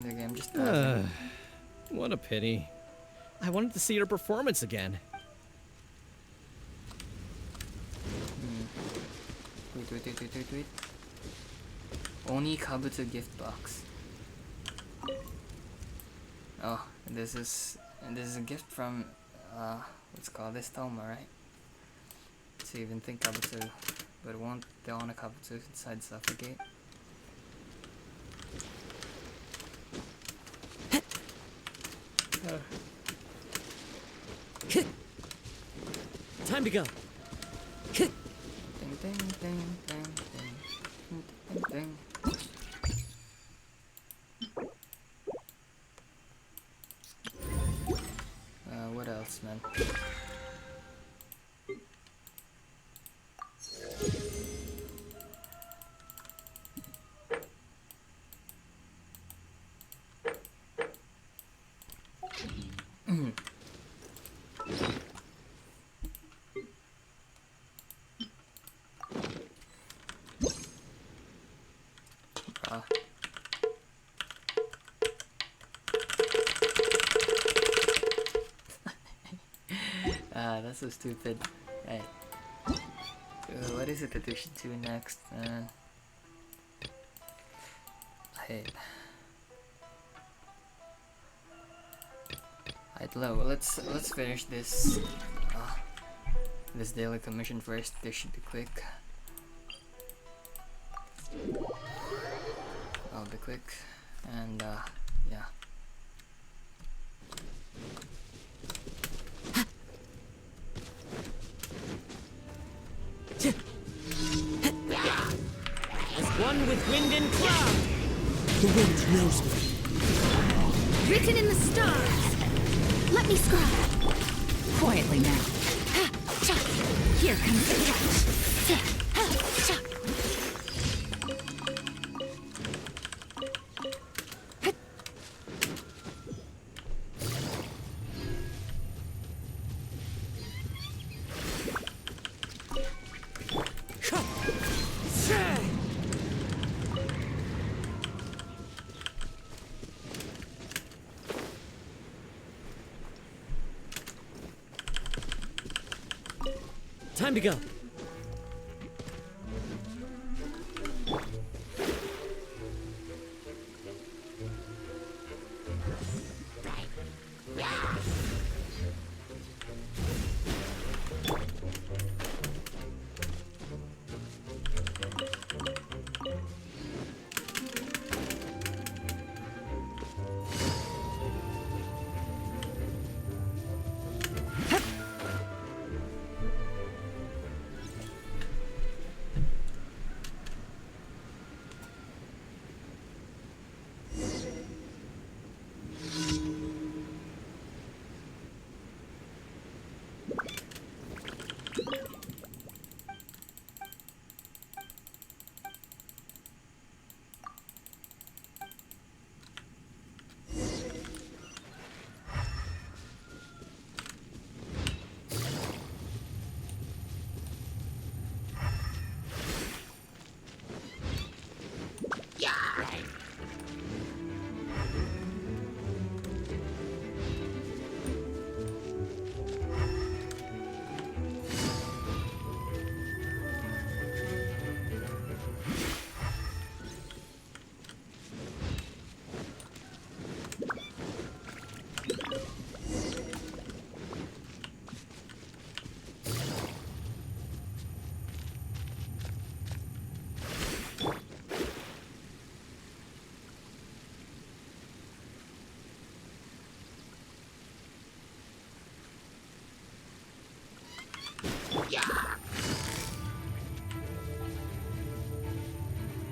the game, just pausing. What a pity. I wanted to see her performance again. Wait. Oni Kabuto gift box. Oh, this is a gift from let's call this Toma, right? To even think Kabuto, but it won't dawn a Kabuto inside Suffocate. Time to go. Ding ding ding ding ding ding ding. What else, man? That's so stupid. Hey. What is it that we should do next, man? Hey. Let's finish this this daily commission first. This should be quick. I'll be quick, and yeah. As one with wind and cloud. The wind knows me. Written in the stars. Let me scribe. Quietly now. Here comes the catch. Time to go.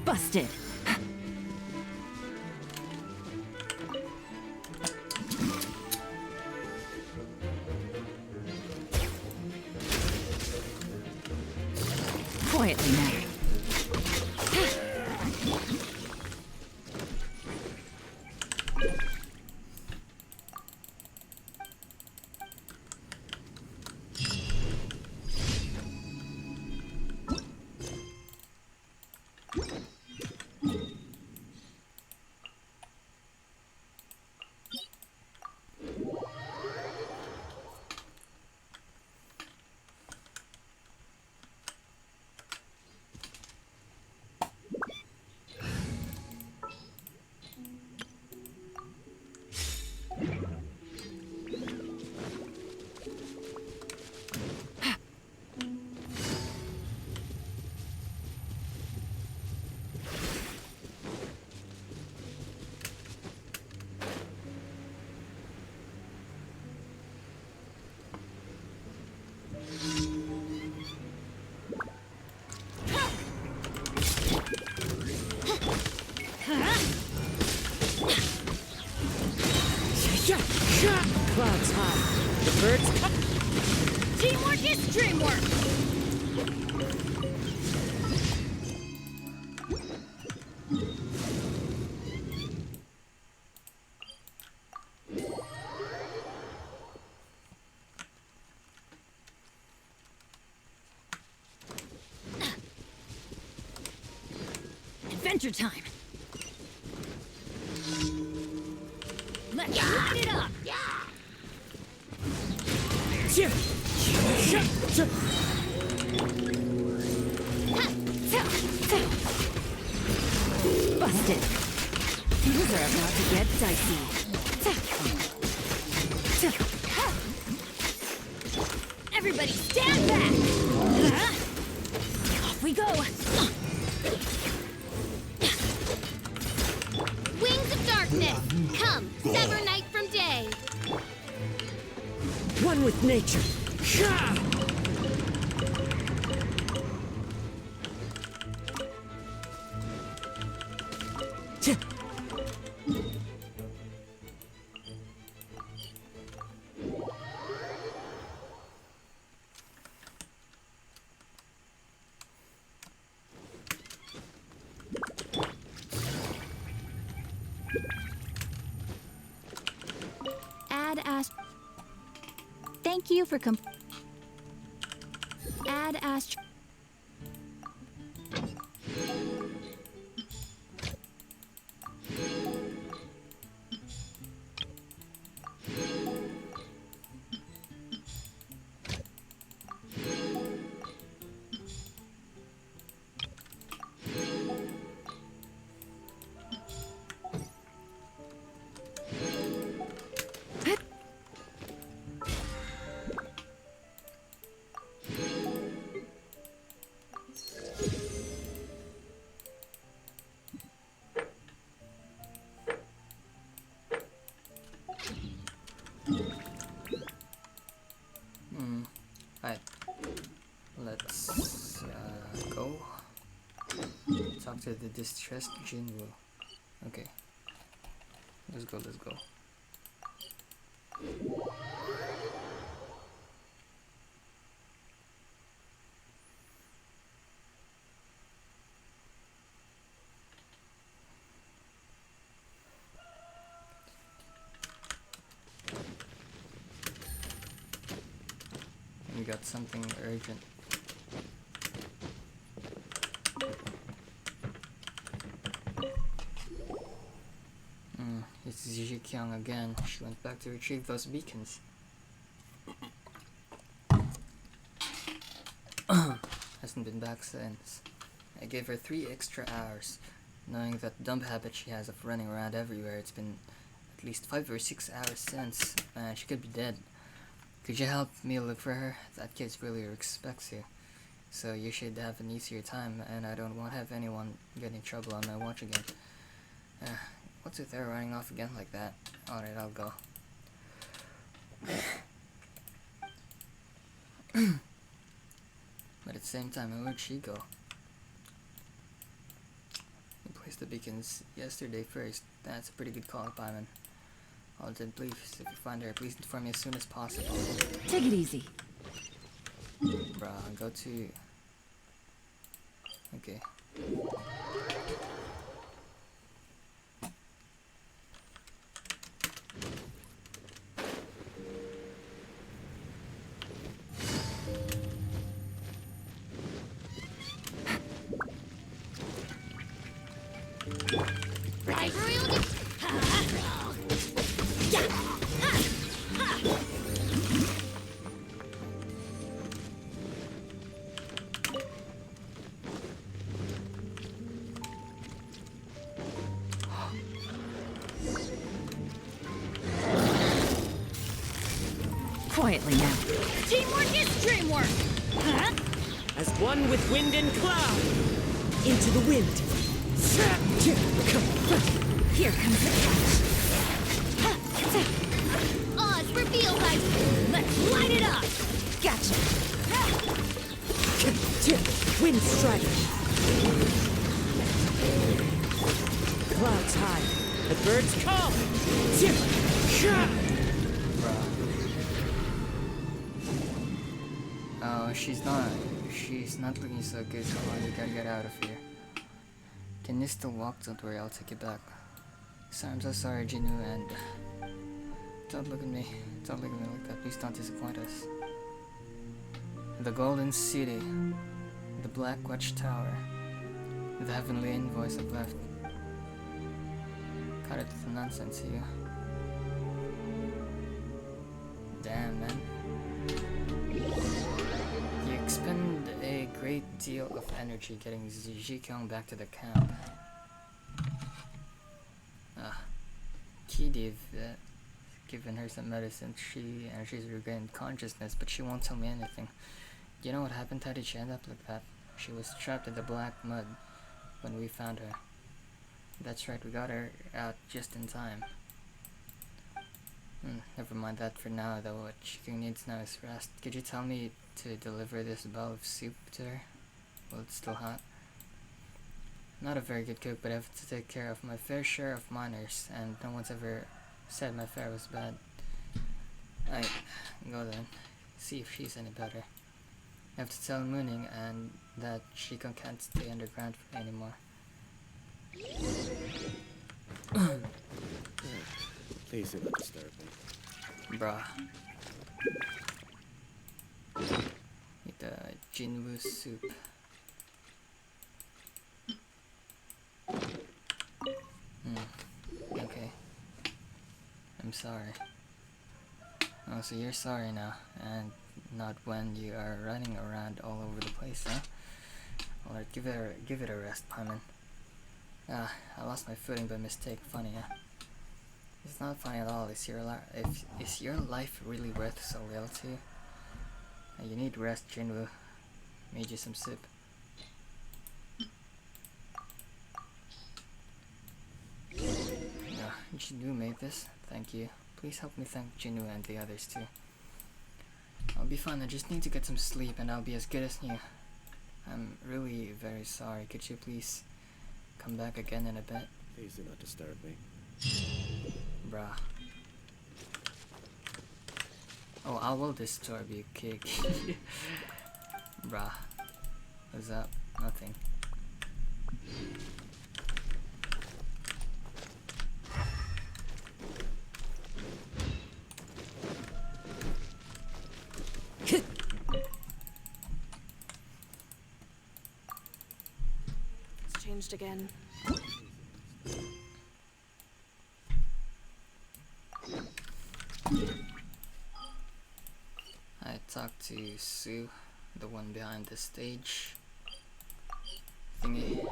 Busted. Quietly now. Clouds high. The birds come. Teamwork is dreamwork! Adventure time! Let's light it up! Busted! Things are about to get dicey. Everybody stand back! Off we go! Wings of darkness, come, sever night from day. One with nature. Add ast. Thank you for Add ast. Alright. Let's go. Talk to the distressed Jinwoo. Okay. Let's go, let's go. We got something urgent. It's Zijikyang again. She went back to retrieve those beacons. Hasn't been back since. I gave her 3 extra hours. Knowing that dumb habit she has of running around everywhere, it's been at least 5 or 6 hours since. She could be dead. Could you help me look for her? That kid really respects you. So you should have an easier time, and I don't want to have anyone get in trouble on my watch again. What's with her running off again like that? Alright, I'll go. But at the same time, where'd she go? We placed the beacons yesterday first. That's a pretty good call, Paimon. Alden, please, if you find her, please inform me as soon as possible. Take it easy. Bruh, go to... Okay. Right, royal. Quietly now. Teamwork is dreamwork. As one with wind and cloud. Into the wind. Here comes the catch. Oz revealed I. Let's light it up. Gotcha. Wind strider. Clouds high. The birds call. Bruh. Oh, she's not looking so good. Come on, we gotta get out of here. Can you still walk? Don't worry, I'll take you back. So I'm so sorry, Jinu, and don't look at me. Don't look at me like that. Please don't disappoint us. The Golden City, the Black Watchtower, the Heavenly Invoice have left. Cut it with the nonsense, you. Damn, man. You expend a great deal of energy getting Zikyong back to the camp. Kidiv given her some medicine. She's regained consciousness, but she won't tell me anything. You know what happened? How did she end up like that? She was trapped in the black mud when we found her. That's right, we got her out just in time. Never mind that for now, though. What she needs now is rest. Could you tell me to deliver this bowl of soup to her while it's still hot? Not a very good cook, but I have to take care of my fair share of minors, and no one's ever said my fare was bad. I go then, see if she's any better. I have to tell Mooning and that she can't stay underground anymore. Please do not disturb me. Bruh. Eat the Jinwoo soup. Okay. I'm sorry. Oh, so you're sorry now, and not when you are running around all over the place, huh? Alright, give it a rest, Paimon. I lost my footing by mistake. Funny, huh? It's not funny at all. Is your life really worth so little to you? You need rest, Jinwoo. Made you some soup. Jinwoo made this. Thank you. Please help me thank Jinwoo and the others too. I'll be fine. I just need to get some sleep and I'll be as good as new. I'm really very sorry. Could you please come back again in a bit? Please do not disturb me. Bruh. Oh, I will disturb you, kick. Bruh. What's up? Nothing. It's changed again. I talked to Sue, the one behind the stage thingy.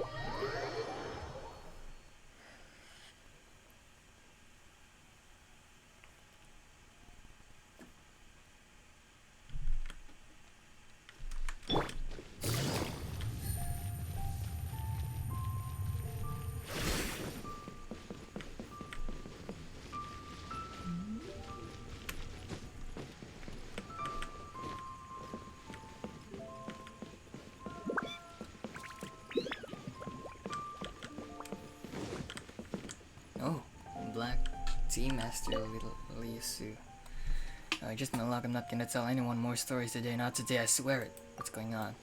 Oh, Black Tea Master Liyue. Just my luck, I'm not gonna tell anyone more stories today. Not today, I swear it. What's going on?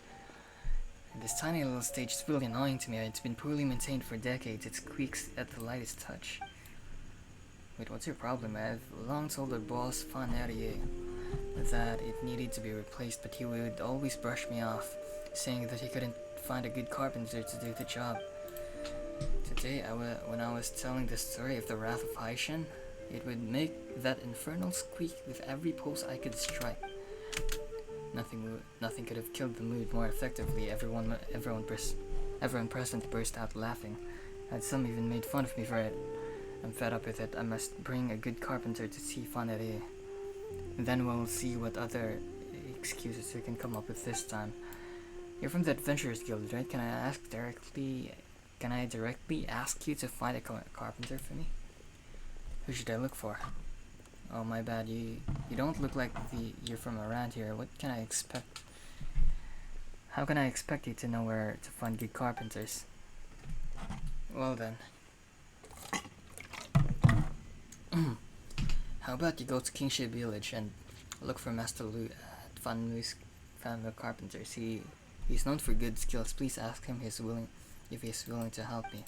This tiny little stage is really annoying to me. It's been poorly maintained for decades. It squeaks at the lightest touch. Wait, what's your problem? I've long told the boss Fanerie that it needed to be replaced, but he would always brush me off, saying that he couldn't find a good carpenter to do the job. Today, when I was telling the story of the Wrath of Haishan, it would make that infernal squeak with every pulse I could strike. Nothing could have killed the mood more effectively. Everyone present burst out laughing, and some even made fun of me for it. I'm fed up with it. I must bring a good carpenter to see Fanerie. Then we'll see what other excuses we can come up with this time. You're from the Adventurers Guild, right? Can I directly ask you to find a carpenter for me? Who should I look for? Oh, my bad. You don't look like you're from around here. What can I expect? How can I expect you to know where to find good carpenters? Well then. How about you go to Kingship Village and look for Master Lu at Fanmu Carpenters. He's known for good skills. Please ask him if he's willing to help me.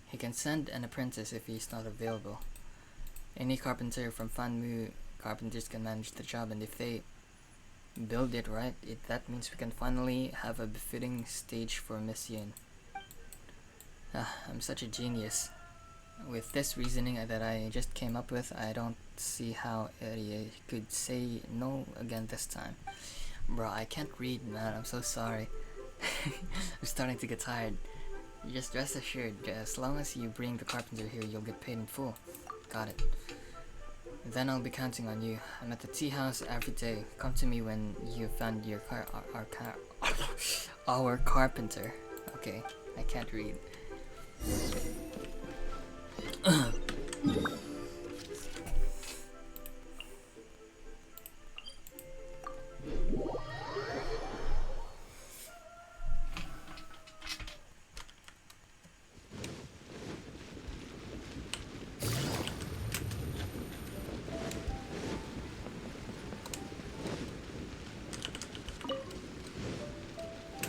He can send an apprentice if he's not available. Any carpenter from Fanmu Carpenters can manage the job, and if they build it right, that means we can finally have a befitting stage for Miss Yin. I'm such a genius. With this reasoning that I just came up with, I don't see how Eddie could say no again this time. Bro, I can't read, man. I'm so sorry. I'm starting to get tired. Just rest assured, as long as you bring the carpenter here, you'll get paid in full. Got it. Then I'll be counting on you. I'm at the tea house every day. Come to me when you've found your our carpenter. Okay, I can't read.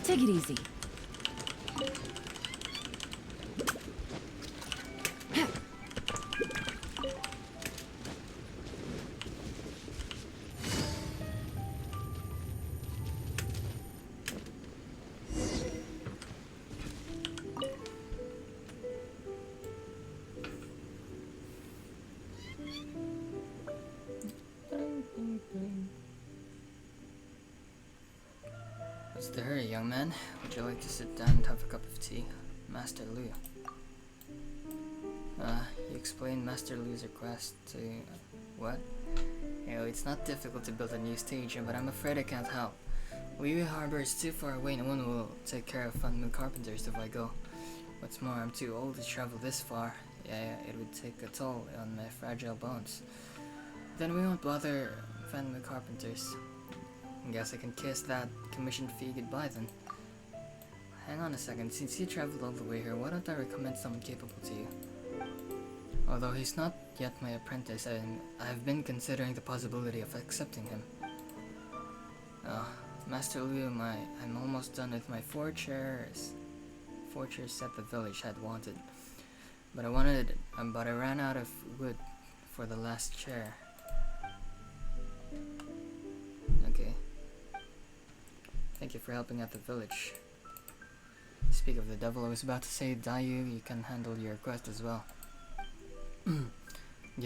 Take it easy. What's the hurry, young man? Would you like to sit down and have a cup of tea? Master Lu. You explained Master Lu's request to... what? It's not difficult to build a new stage, but I'm afraid I can't help. Liyue Harbor is too far away. No one will take care of Fanmu Carpenters if I go. What's more, I'm too old to travel this far. It would take a toll on my fragile bones. Then we won't bother Fanmu Carpenters. Guess I can kiss that commission fee goodbye then. Hang on a second, since you traveled all the way here, why don't I recommend someone capable to you? Although he's not yet my apprentice, I've been considering the possibility of accepting him. Master Liyue, I'm almost done with my 4 chairs set the village had wanted. But I ran out of wood for the last chair. Okay. Thank you for helping out the village. Speak of the devil, I was about to say, Liyue, you can handle your request as well. You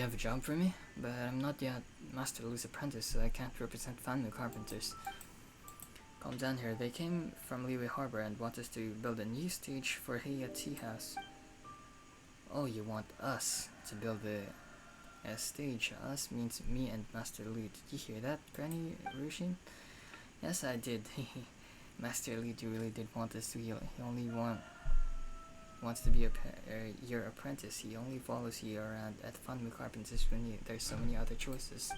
have a job for me? But I'm not yet Master Lu's apprentice, so I can't represent Fanmu Carpenters. Calm down here. They came from Liyue Harbor and want us to build a new stage for Heya Tea House. Oh, you want us to build a stage? Us means me and Master Lu. Did you hear that, Granny Rushin? Yes, I did. Master Lu really did want us to. He only wants to be your apprentice. He only follows you around at Fanmu Carpenters when there's so many other choices.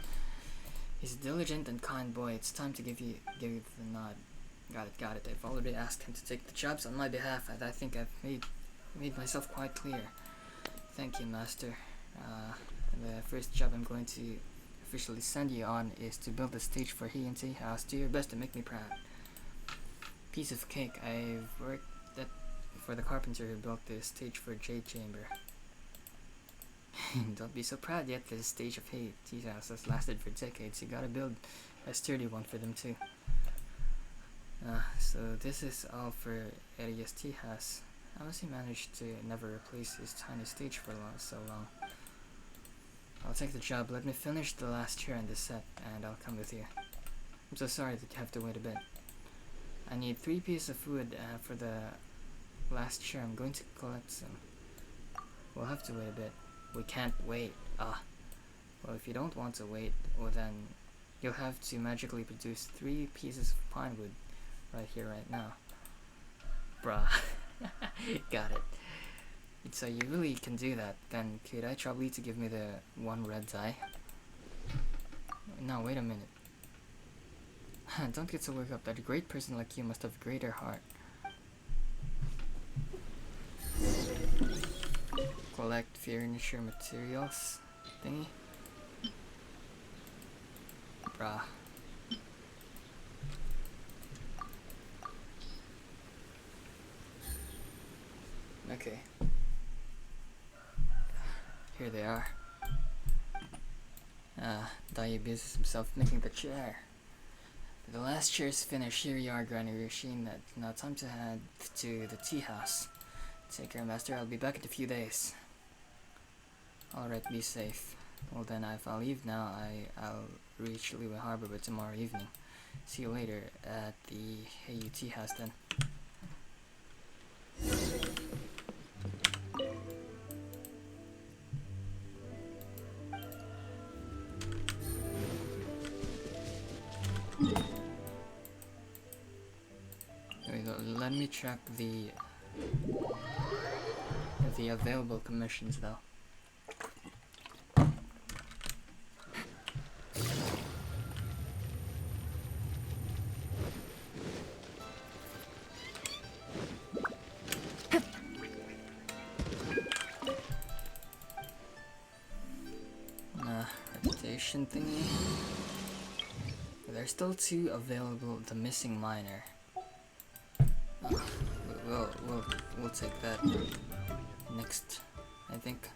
He's a diligent and kind boy. It's time to give you the nod. Got it. I've already asked him to take the jobs on my behalf, and I think I've made myself quite clear. Thank you, Master. The first job I'm going to officially send you on is to build a stage for Heya Tea House. Do your best to make me proud. Piece of cake. I've worked for the carpenter who built the stage for Jade Chamber. Don't be so proud yet. The stage of Heya Tea House has lasted for decades. You gotta build a sturdy one for them too. So this is all for Eria's Tea House. How has he managed to never replace his tiny stage for so long? I'll take the job. Let me finish the last chair in the set, and I'll come with you. I'm so sorry that you have to wait a bit. I need 3 pieces of wood for the last chair. I'm going to collect some. We'll have to wait a bit. We can't wait. Well, if you don't want to wait, well then you'll have to magically produce 3 pieces of pine wood right here, right now. Bruh. Got it. So you really can do that. Then could I trouble you to give me the 1 red dye? No, wait a minute. Don't get so worked up. That a great person like you must have a greater heart. Collect furniture materials thingy. Opera. Okay. Here they are. Liyue busies himself making the chair. The last chair is finished. Here you are, Granny Roshin. Now time to head to the tea house. Take care, Master. I'll be back in a few days. Alright, be safe. Well then, if I leave now, I'll reach Liyue Harbor by tomorrow evening. See you later at the Heiyu tea house then. There we go. Let me check the available commissions though. Reputation thingy. There's still 2 available. The missing miner. We'll take that next, I think.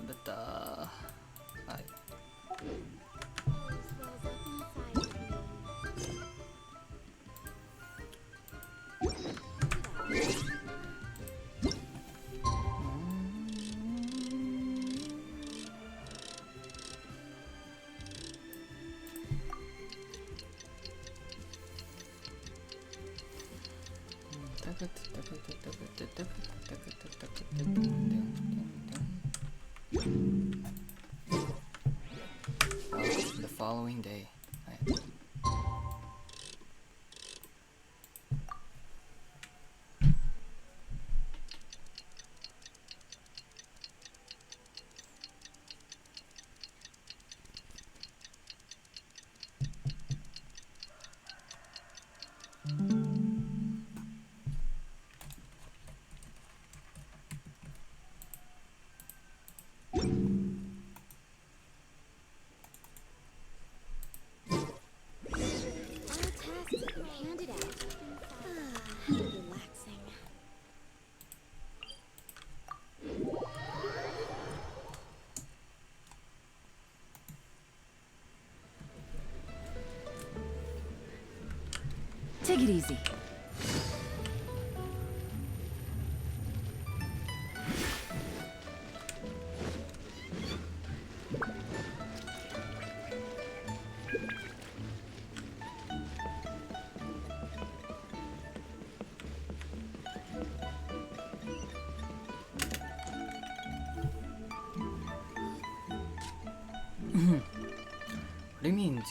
But the following day. Right. Handed out. Relaxing. Take it easy. What do you mean,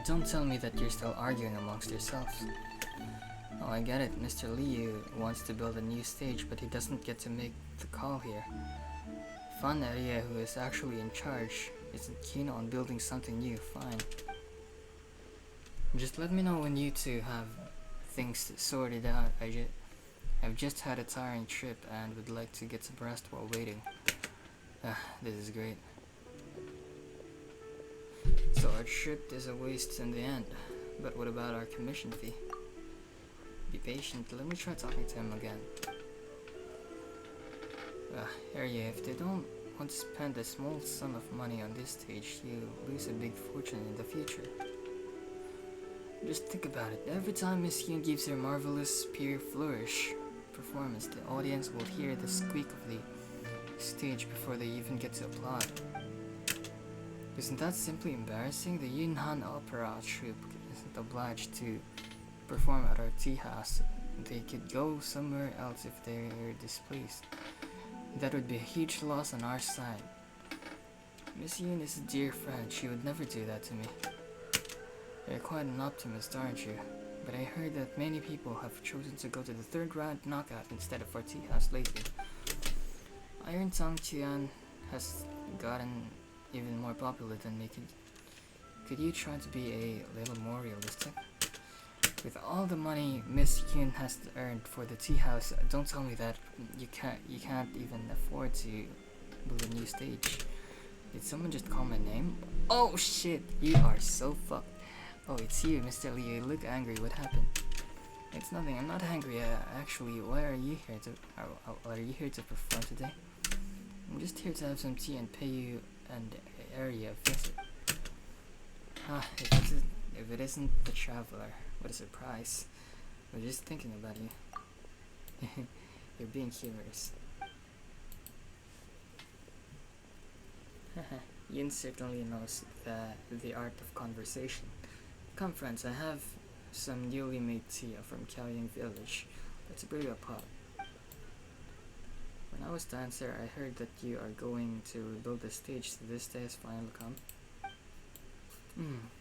don't tell me that you're still arguing amongst yourselves. Oh, I get it. Mr. Liyue wants to build a new stage, but he doesn't get to make the call here. Fan Area, who is actually in charge, isn't keen on building something new. Fine. Just let me know when you two have things sorted out. I've just had a tiring trip and would like to get some rest while waiting. This is great. So our trip is a waste in the end. But what about our commission fee? Be patient, let me try talking to him again. Area, if they don't want to spend a small sum of money on this stage, you lose a big fortune in the future. Just think about it. Every time Miss Yoon gives her marvelous pure flourish performance, the audience will hear the squeak of the stage before they even get to applaud. Isn't that simply embarrassing? The Yunhan Opera troupe isn't obliged to perform at our tea house. They could go somewhere else if they're displeased. That would be a huge loss on our side. Miss Yoon is a dear friend. She would never do that to me. You're quite an optimist, aren't you? But I heard that many people have chosen to go to the 3rd round knockout instead of our tea house lately. Iron Tongue Tian has gotten even more popular than me. Could you try to be a little more realistic? With all the money Miss Yoon has earned for the tea house, don't tell me that you can't even afford to build a new stage. Did someone just call my name? Oh shit, you are so fucked. Oh, it's you, Mr. Liyue. You look angry. What happened? It's nothing. I'm not angry. Actually, why are you here to? Are you here to perform today? I'm just here to have some tea and pay you an area visit. If it isn't the traveler, what a surprise. We're just thinking about you. You're being humorous. Yin certainly knows the art of conversation. Come friends, I have some newly made tea from Kaoying village. Let's brew a pot. When I was dancer, I heard that you are going to rebuild the stage, so this day has finally come.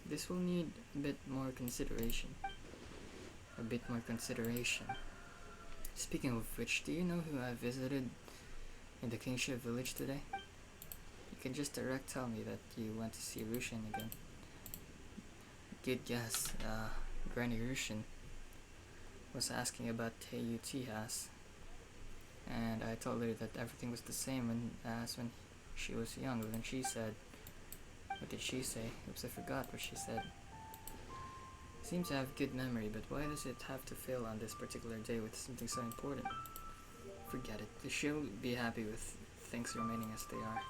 This will need a bit more consideration. Speaking of which, do you know who I visited in the Kingsha village today? You can just direct tell me that you went to see Rushin again. Good guess. Granny Rushin was asking about Teiyu Tea House, and I told her that everything was the same as when she was young. Then she said, what did she say? Oops, I forgot what she said. Seems to have good memory, but why does it have to fail on this particular day with something so important? Forget it. She'll be happy with things remaining as they are.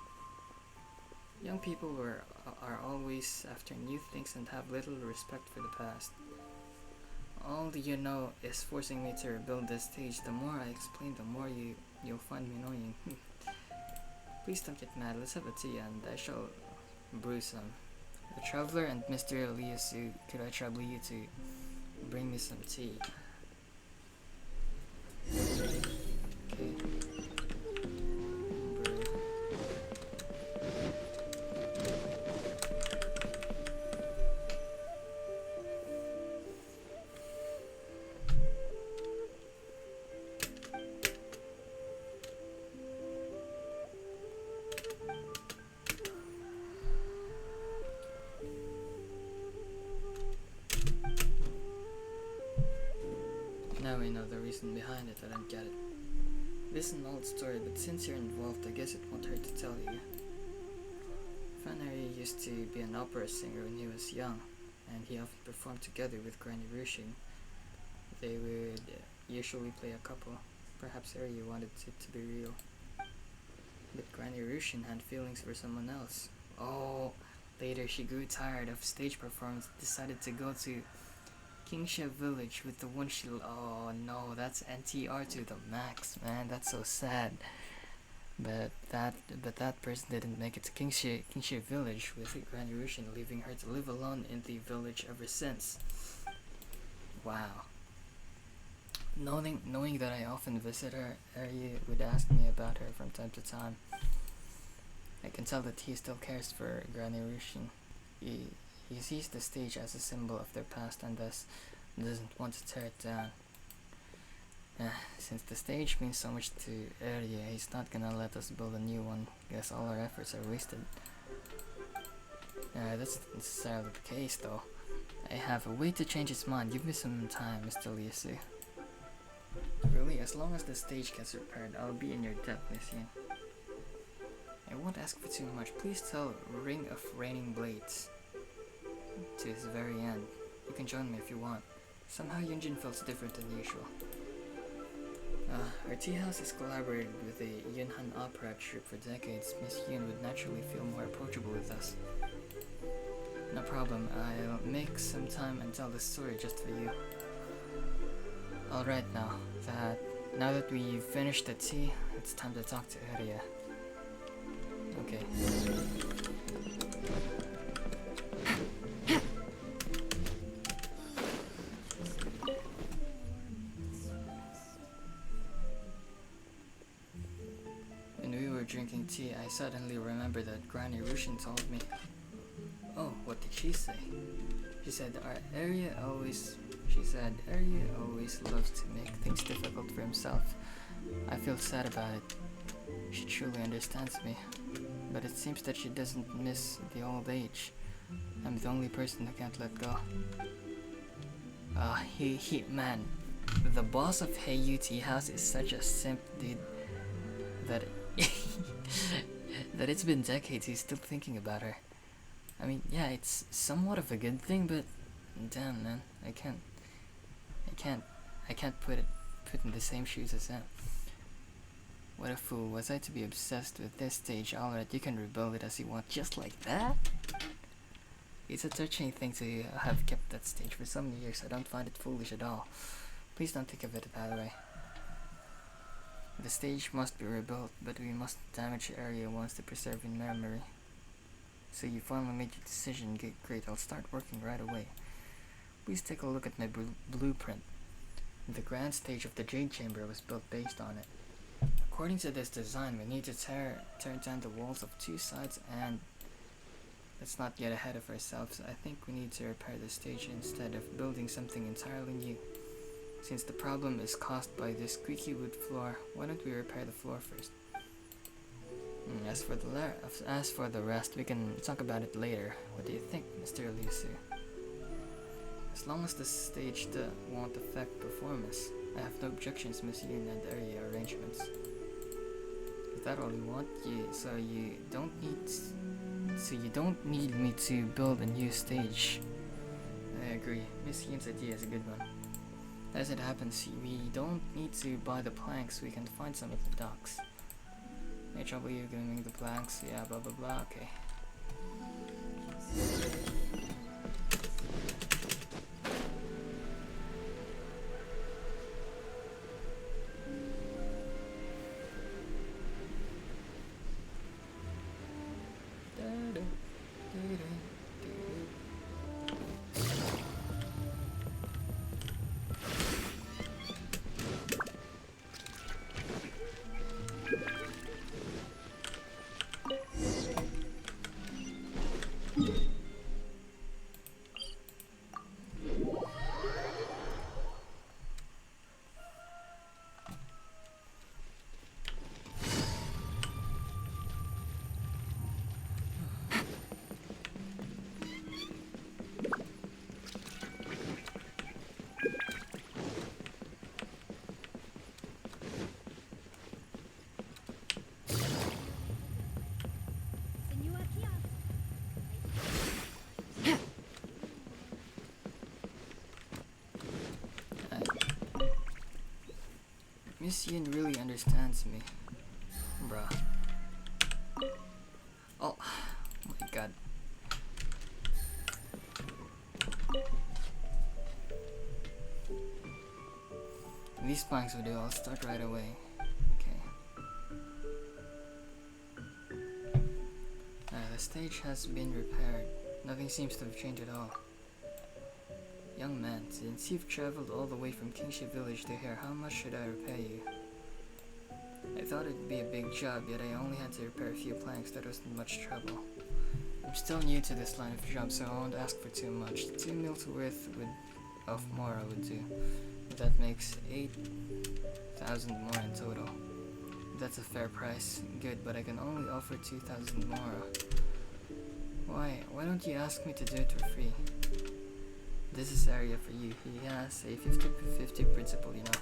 Young people are always after new things and have little respect for the past. All you know is forcing me to rebuild this stage. The more I explain, the more you'll find me annoying. Please don't get mad. Let's have a tea and I shall brew some. The traveler and Mr. Liyue, could I trouble you to bring me some tea? Okay. Brew. Now we know the reason behind it. I don't get it. This is an old story, but since you're involved, I guess it won't hurt to tell you. Fanary used to be an opera singer when he was young, and he often performed together with Granny Rushin. They would usually play a couple. Perhaps Arya wanted it to be real. But Granny Rushin had feelings for someone else. Oh, later she grew tired of stage performance and decided to go to Kingsha village with the one she oh no, that's NTR to the max, man. That's so sad. But that person didn't make it to Kingsha village, with Granny Rushin leaving her to live alone in the village ever since. Wow. Knowing that I often visit her, Arya would ask me about her from time to time. I can tell that he still cares for Granny Rushin. He sees the stage as a symbol of their past and thus doesn't want to tear it down. Since the stage means so much to Arya, he's not gonna let us build a new one. Guess all our efforts are wasted. That's not necessarily the case though. I have a way to change his mind. Give me some time, Mr. Liyue. Really, as long as the stage gets repaired, I'll be in your debt, Miss Yin. I won't ask for too much. Please tell Ring of Raining Blades to his very end. You can join me if you want. Somehow Yunjin feels different than usual. Our tea house has collaborated with the Yunhan opera troupe for decades. Miss Yun would naturally feel more approachable with us. No problem, I'll make some time and tell the story just for you. Alright now that we've finished the tea, it's time to talk to Arya. Okay. When we were drinking tea, I suddenly remembered that Granny Rushin told me. Oh, what did she say? She said Arya always loves to make things difficult for himself. I feel sad about it. She truly understands me, but it seems that she doesn't miss the old age. I'm the only person who can't let go. Man, the boss of Teiyu Tea House is such a simp, dude, that that it's been decades he's still thinking about her. I mean, yeah, it's somewhat of a good thing, but damn, man, I can't put in the same shoes as him. What a fool was I to be obsessed with this stage. Alright, you can rebuild it as you want, just like that? It's a touching thing to have kept that stage for so many years. I don't find it foolish at all. Please don't think of it that way. The stage must be rebuilt, but we must damage the area once to preserve in memory. So you finally made your decision. Great, I'll start working right away. Please take a look at my blueprint. The grand stage of the Jade Chamber was built based on it. According to this design, we need to tear down the walls of two sides, and let's not get ahead of ourselves. I think we need to repair the stage instead of building something entirely new. Since the problem is caused by this squeaky wood floor, why don't we repair the floor first? As for the rest, we can talk about it later. What do you think, Mr. Liyue? As long as the stage won't affect performance, I have no objections, Miss Yun, and area arrangements. Is that all you want? So you don't need me to build a new stage. I agree. Miss Yun's idea is a good one. As it happens, we don't need to buy the planks. We can find some at the docks. HW giving the planks. Yeah, blah blah blah. Okay. Miss Yun really understands me. Bruh. Oh my god. These planks will do. I'll start right away. Okay. The stage has been repaired. Nothing seems to have changed at all. Young man, since you've traveled all the way from Kingship Village to here, how much should I repay you? I thought it'd be a big job, yet I only had to repair a few planks. That wasn't much trouble. I'm still new to this line of job, so I won't ask for too much. 2 mils worth of more I would do. That makes 8,000 more in total. That's a fair price. Good, but I can only offer 2,000 more. Why don't you ask me to do it for free? This is area for you. He has a 50-50 principle, you know.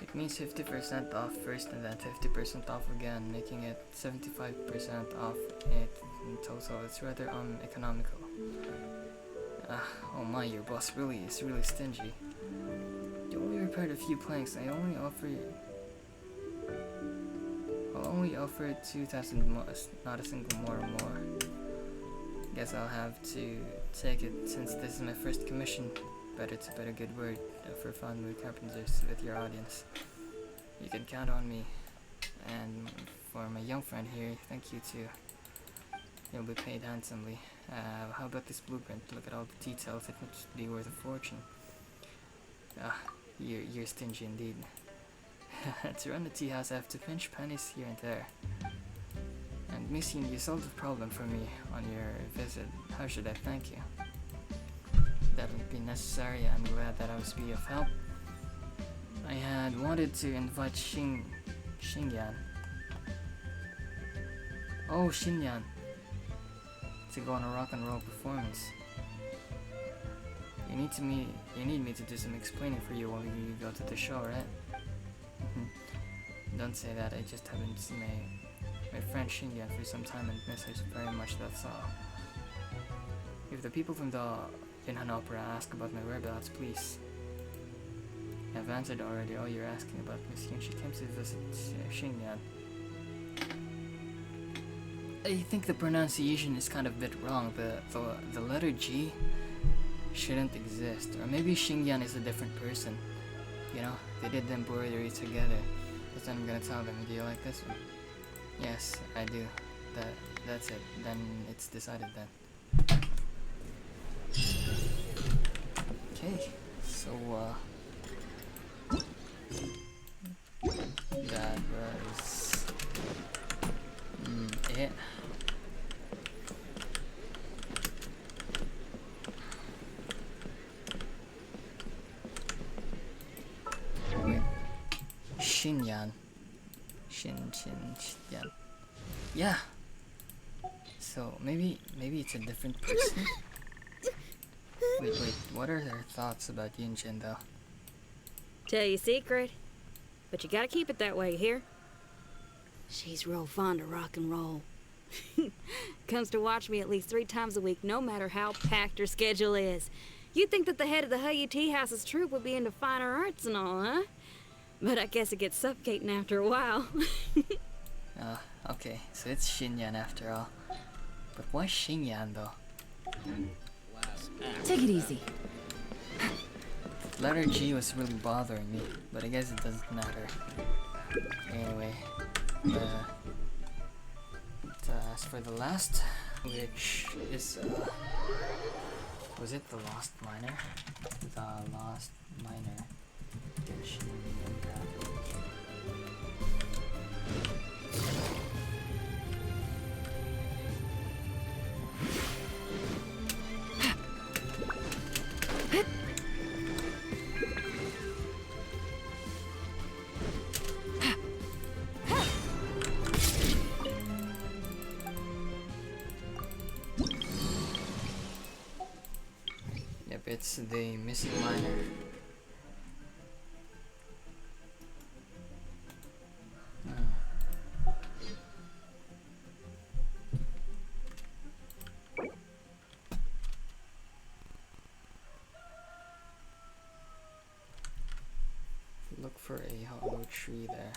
It means 50% off first and then 50% off again, making it 75% off it in total. It's rather economical. Oh my, your boss is really stingy. You only repaired a few planks. I'll only offer 2,000 more, not a single more. Guess I'll have to take it since this is my first commission. Better to put a good word for fun with carpenters with your audience. You can count on me. And for my young friend here, thank you too. You'll be paid handsomely. How about this blueprint? Look at all the details. It must be worth a fortune. You're stingy indeed. To run a tea house, I have to pinch pennies here and there. And Miss Yun, you solved the problem for me on your visit. How should I thank you? That won't be necessary. I'm glad that I was be of help. I had wanted to invite Xingyan. Oh, Xingyan. To go on a rock and roll performance. You need me to do some explaining for you while you go to the show, right? Don't say that. I just haven't seen my my friend Xingyan for some time and miss her very much, that's all. If the people from the Yunhan Opera ask about my whereabouts, please. I've answered already. All you're asking about Miss Yun. She came to visit Xingyan. I think the pronunciation is kind of a bit wrong. The letter G shouldn't exist. Or maybe Xingyan is a different person. You know, they did the embroidery together. That's what I'm gonna tell them. Do you like this one? Yes, I do. That's it. Then it's decided then. Okay, so that was it. Wait. Xinyan. Xinyan. Yeah. So maybe it's a different person. Wait, what are their thoughts about Yunjin though? Tell you a secret, but you gotta keep it that way, here. She's real fond of rock and roll. Comes to watch me at least 3 times a week, no matter how packed her schedule is. You'd think that the head of the Huyu Tea House's troupe would be into finer arts and all, huh? But I guess it gets suffocating after a while. Okay, so it's Xinyan after all. But why Xingyan though? Take it easy. Letter G was really bothering me, but I guess it doesn't matter. Anyway, as for the last, which is, was it the Lost Miner? The Lost Miner. Genshin Impact. Yep, it's the missing miner. Look for a hollow tree there.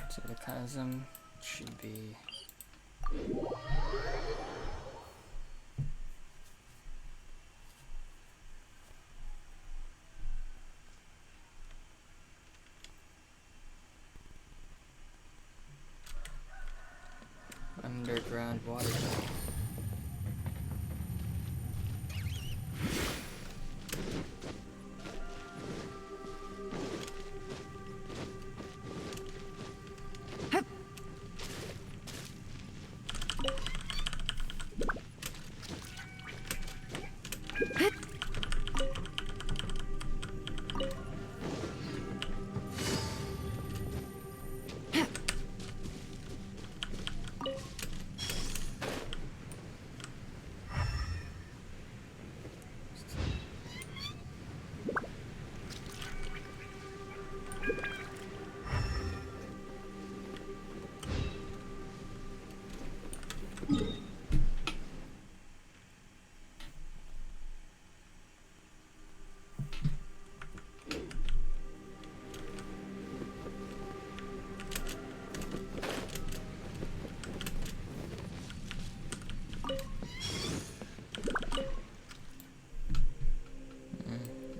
So the chasm should be underground water.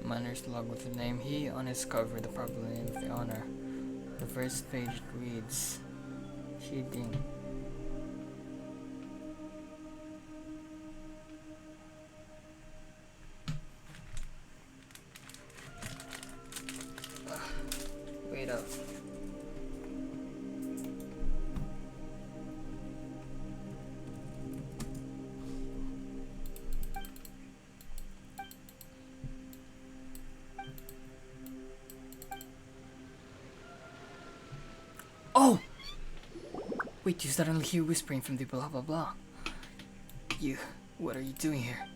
Miner's log with the name. He on his cover, the proper name of the honor. The first page reads Shiding. Wait up. Oh! Wait, you suddenly hear whispering from the blah blah blah. You, what are you doing here?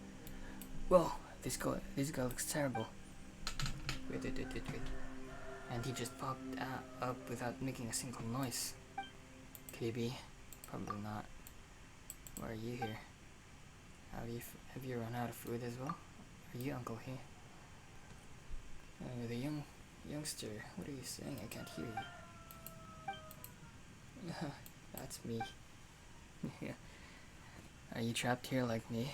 Whoa, this guy looks terrible. Wait. And he just popped up without making a single noise. Could he be? Probably not. Why are you here? Have you run out of food as well? Are you Uncle He? The youngster, what are you saying? I can't hear you. That's me. Are you trapped here like me?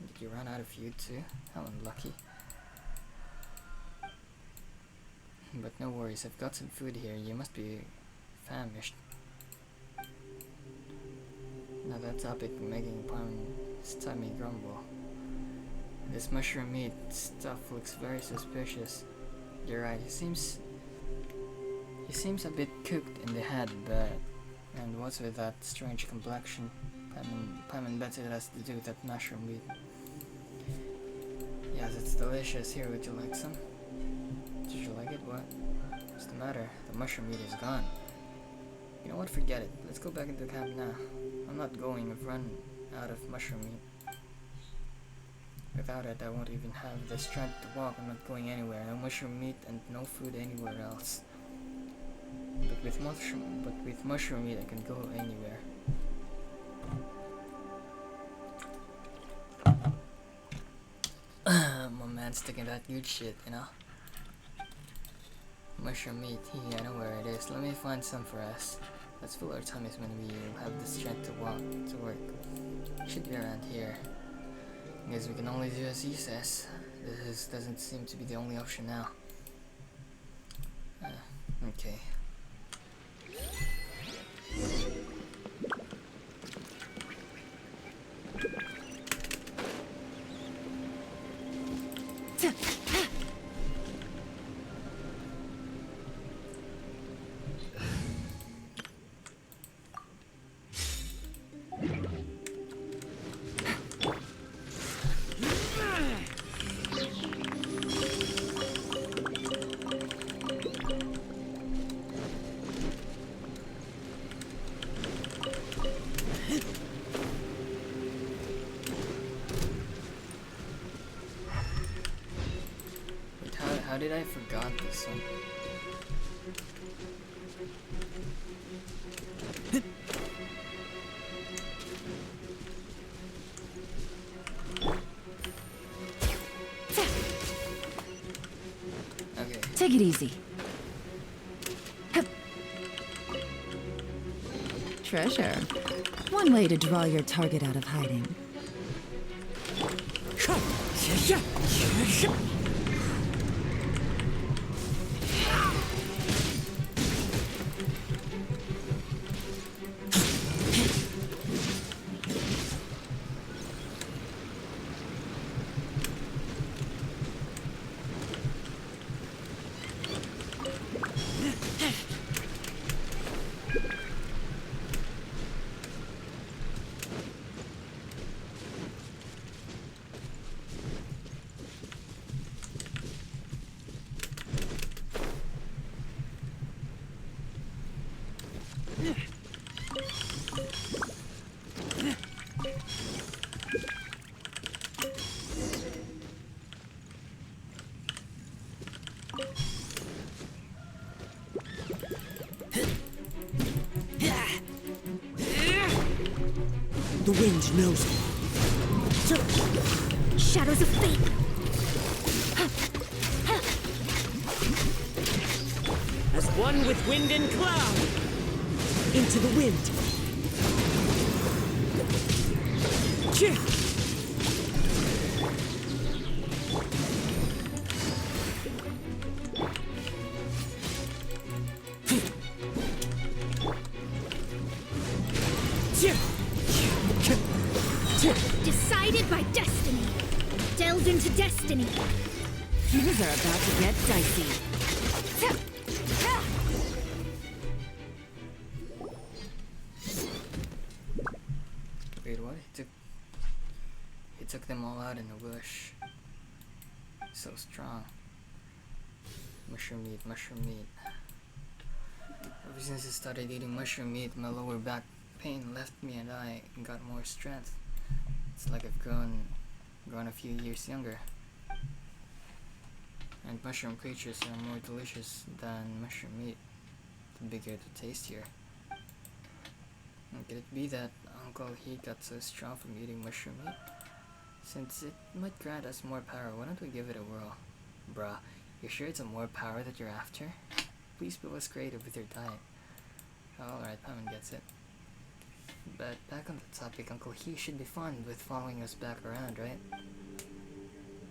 Did you run out of food too? How unlucky. But no worries, I've got some food here. You must be famished. Now that topic making Pam's tummy grumble. This mushroom meat stuff looks very suspicious. You're right, he seems a bit cooked in the head, but and what's with that strange complexion? Pam bets it has to do with that mushroom meat. Yes, it's delicious. Here, would you like some? Did you like it? What? What's the matter? The mushroom meat is gone. You know what? Forget it. Let's go back into camp now. I'm not going. I've run out of mushroom meat. Without it, I won't even have the strength to walk. I'm not going anywhere. No mushroom meat and no food anywhere else. But with mushroom meat, I can go anywhere. My man's sticking that good shit, you know. Mushroom meat. I know where it is. Let me find some for us. Let's fill our tummies when we have the strength to walk to work. Should be around here. I guess we can only do as he says. This doesn't seem to be the only option now. Okay. How did I forgot this one? Okay. Take it easy. Treasure. One way to draw your target out of hiding. The wind knows it. Shadows of fate. As one with wind and cloud. Into the wind. Decided by destiny. Delved into destiny. Things are about to get dicey. Wait, what? He took them all out in a bush. So strong. Mushroom meat. Ever since I started eating mushroom meat, my lower back pain left me and I got more strength. It's like I've grown a few years younger. And mushroom creatures are more delicious than mushroom meat, the bigger the tastier. And could it be that Uncle He got so strong from eating mushroom meat? Since it might grant us more power, why don't we give it a whirl? Bruh, you sure it's a more power that you're after? Please be less creative with your diet. Alright, Paimon gets it. But back on the topic, Uncle He should be fun with following us back around, right?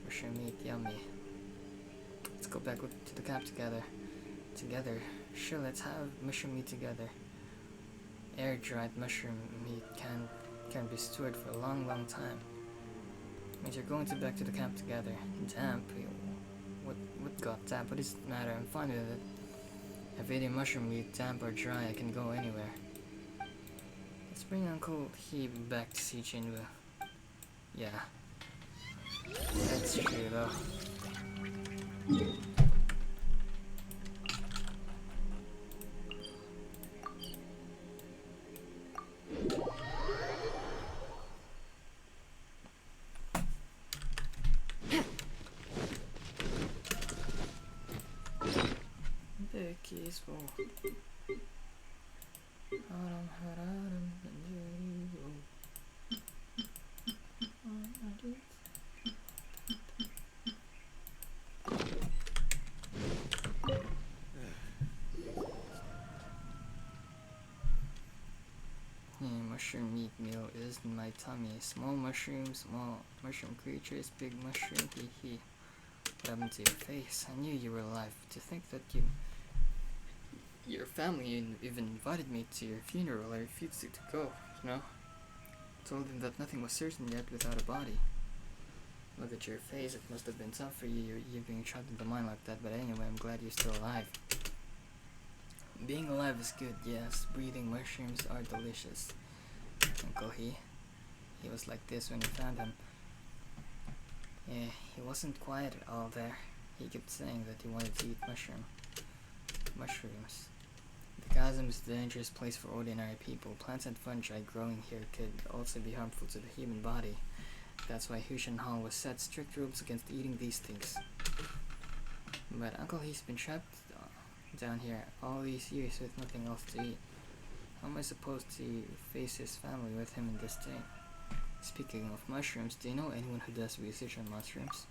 Mushroom meat, yummy. Let's go back to the camp together. Sure, let's have mushroom meat together. Air-dried mushroom meat can be stored for a long time. Means you're going back to the camp together. Damp? What got damp? What does it matter? I'm fine with it. I've eaten mushroom meat, damp or dry, I can go anywhere. Let's bring Uncle He back to see Jinwoo. Yeah. That's true though. Becky's full. Mushroom meat meal is in my tummy. Small mushrooms, small mushroom creatures, big mushroom, hee hee. What happened to your face? I knew you were alive. To think that your family even invited me to your funeral, I refused to go, you know? Told them that nothing was certain yet without a body. Look at your face, it must have been tough for you being shot in the mind like that, but anyway, I'm glad you're still alive. Being alive is good, yes. Breathing mushrooms are delicious. Uncle He was like this when we found him. Yeah, he wasn't quiet at all there. He kept saying that he wanted to eat mushrooms. The chasm is a dangerous place for ordinary people. Plants and fungi growing here could also be harmful to the human body. That's why Hushan Hall was set strict rules against eating these things. But Uncle He's been trapped down here all these years with nothing else to eat. How am I supposed to face his family with him in this state? Speaking of mushrooms, do you know anyone who does research on mushrooms?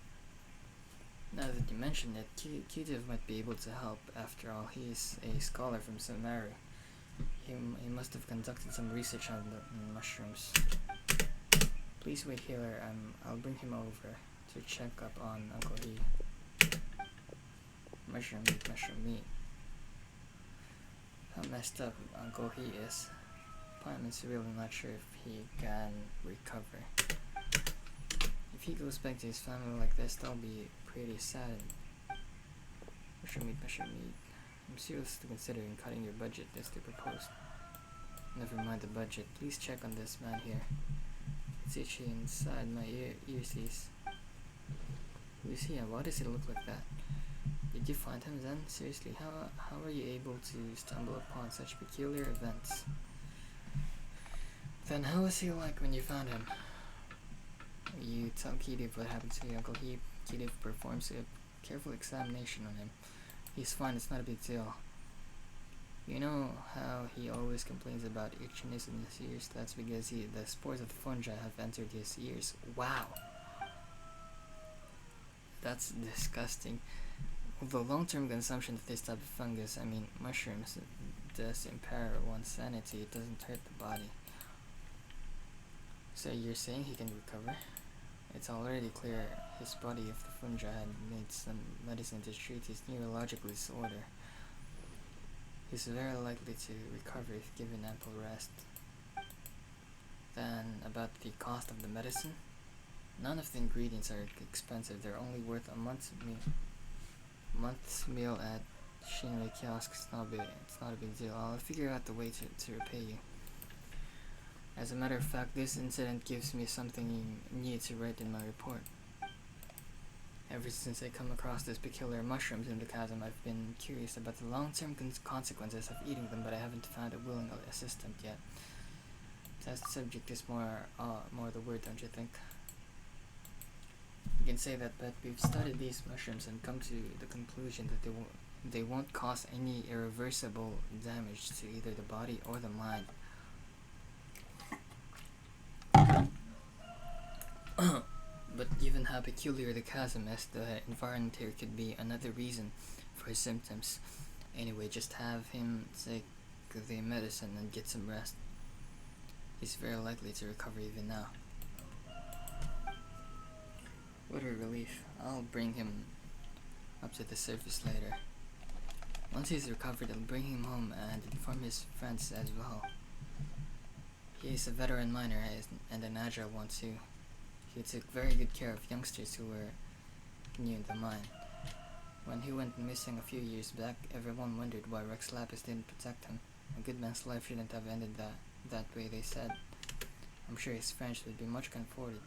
Now that you mention it, Kidev might be able to help. After all, he's a scholar from Sumeru. He must have conducted some research on the mushrooms. Please wait here, I'll bring him over to check up on Uncle He. Mushroom meat. How messed up Uncle He is. Paimon's really not sure if he can recover. If he goes back to his family like this, that'll be pretty sad. Mushroom meat. I'm seriously considering cutting your budget as they proposed. Never mind the budget. Please check on this man here. It's itchy inside my earpiece. Who is he and why does he look like that? Did you find him then? Seriously, how are you able to stumble upon such peculiar events? Then how was he like when you found him? You tell Kidev what happened to your Uncle He. Kidev performs a careful examination on him. He's fine, it's not a big deal. You know how he always complains about itchiness in his ears? That's because the spores of the fungi have entered his ears. Wow! That's disgusting. Although long-term consumption of this type of fungus, mushrooms, does impair one's sanity, it doesn't hurt the body. So you're saying he can recover? It's already clear his body, if the fungi had made some medicine to treat his neurological disorder. He's very likely to recover if given ample rest. Then, about the cost of the medicine? None of the ingredients are expensive, they're only worth a month's meal at Shinwei kiosk. It's not a big deal. I'll figure out the way to repay you. As a matter of fact, this incident gives me something new to write in my report. Ever since I come across these peculiar mushrooms in the chasm, I've been curious about the long-term consequences of eating them, but I haven't found a willing assistant yet. Test subject is more the word, don't you think? can say that, but we've studied these mushrooms and come to the conclusion that they won't cause any irreversible damage to either the body or the mind. But given how peculiar the chasm is, the environment here could be another reason for his symptoms. Anyway, just have him take the medicine and get some rest. He's very likely to recover even now. What a relief. I'll bring him up to the surface later. Once he's recovered, I'll bring him home and inform his friends as well. He is a veteran miner and an agile one too. He took very good care of youngsters who were new in the mine. When he went missing a few years back, everyone wondered why Rex Lapis didn't protect him. A good man's life shouldn't have ended that way, they said. I'm sure his friends would be much comforted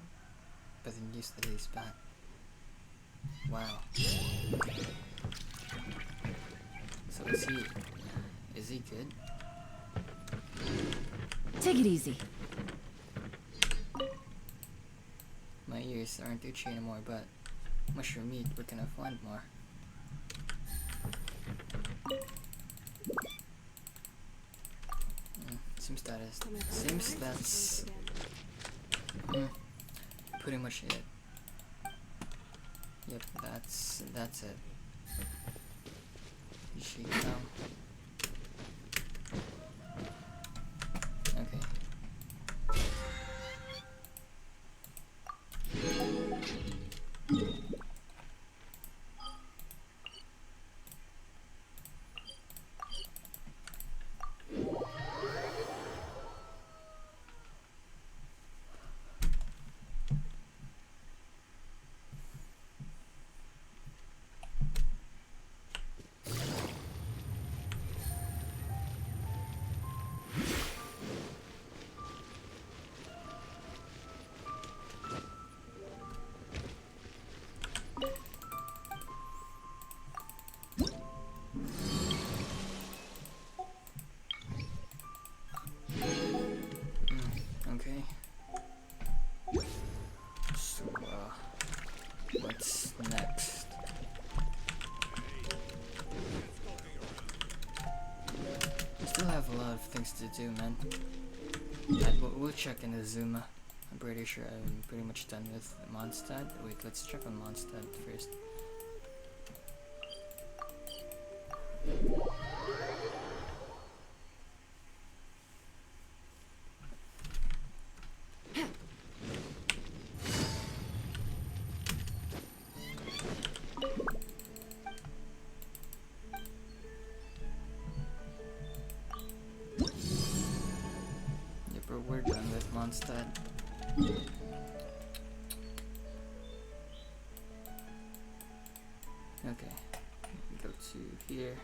by the news that he's back. Wow. So is he good? Take it easy. My ears aren't itchy anymore, but mushroom meat, where can I find more? Seems that's pretty much it. Yep, that's it. Here she come. Okay. Okay. So, what's next? I still have a lot of things to do, man. We'll check in Azuma. I'm pretty sure I'm pretty much done with Mondstadt. Wait, let's check on Mondstadt first. We're done with Mondstadt. Okay, go to here.